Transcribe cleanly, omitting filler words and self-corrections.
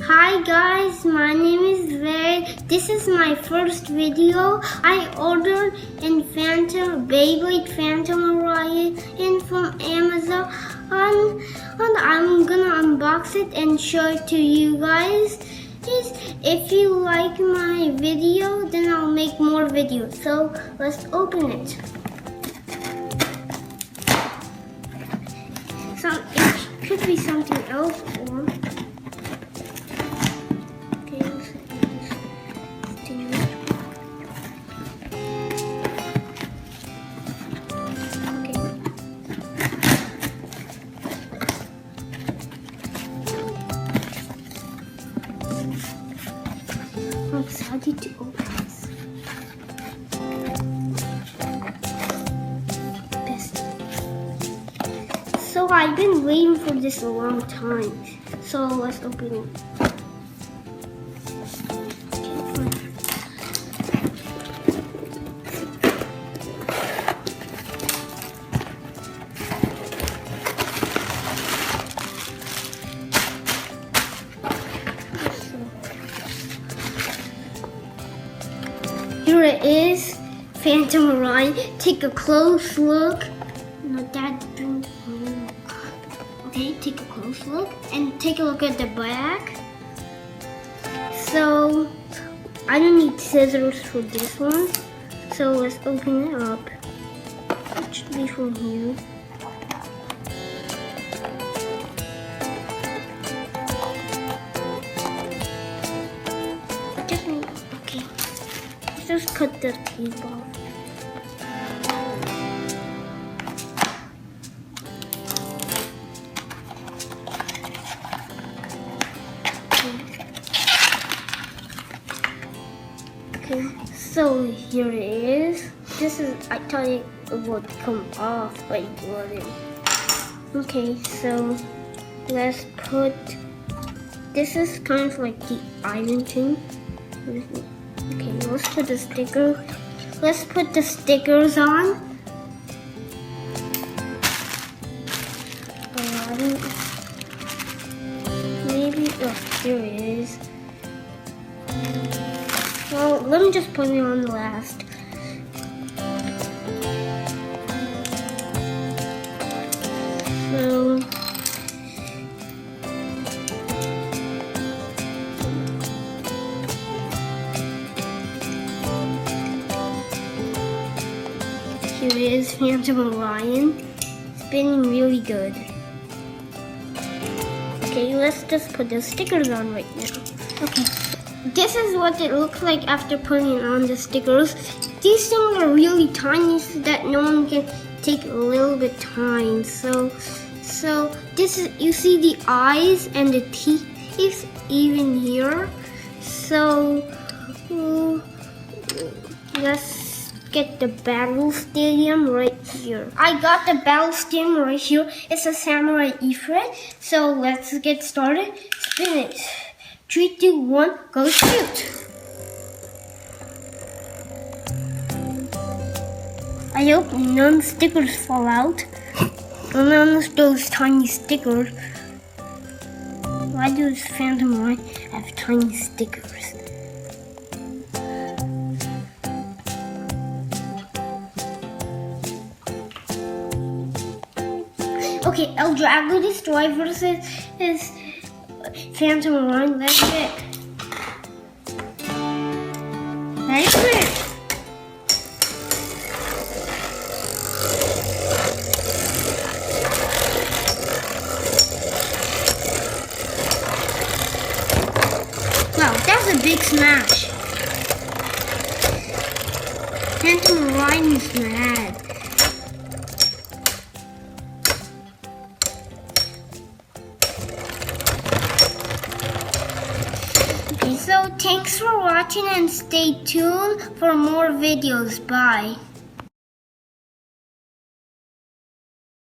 Hi guys, my name is Ray. This is my first video. I ordered Beyblade Phantom Orion from Amazon, and I'm gonna unbox it and show it to you guys. If you like my video, then I'll make more videos. So let's open it. It could be something else or. I'm excited to open this. So I've been waiting for this a long time. So let's open it. Here it is, Phantom Orion. Take a close look. Okay, take a close look and take a look at the back. So, I don't need scissors for this one. So let's open it up. It should be from here. Okay. Just cut the tape off. Okay, so here it is. I thought it would come off, but it wouldn't. Okay, so let's put, this is kind of like the iron thing. Okay, let's put the sticker. Let's put the stickers on. Maybe, oh, here it is. Well, let me just put it on last. So, here it is, Phantom Orion. Spinning really good. Okay, let's just put the stickers on right now. Okay, this is what it looks like after putting on the stickers. These things are really tiny so that no one can take a little bit time. So this is, you see the eyes and the teeth even here. So let's get the battle stadium right here. I got the battle stadium right here. It's a samurai ifrit. So let's get started. Spin it. 3, 2, 1, go shoot! I hope none stickers fall out. None of those tiny stickers. Why does Phantom Orion have tiny stickers? Okay, El Drago Destroy versus Phantom Orion. Let's get. Ready for it. Wow, that's a big smash. Phantom Orion is mad. So thanks for watching and stay tuned for more videos. Bye.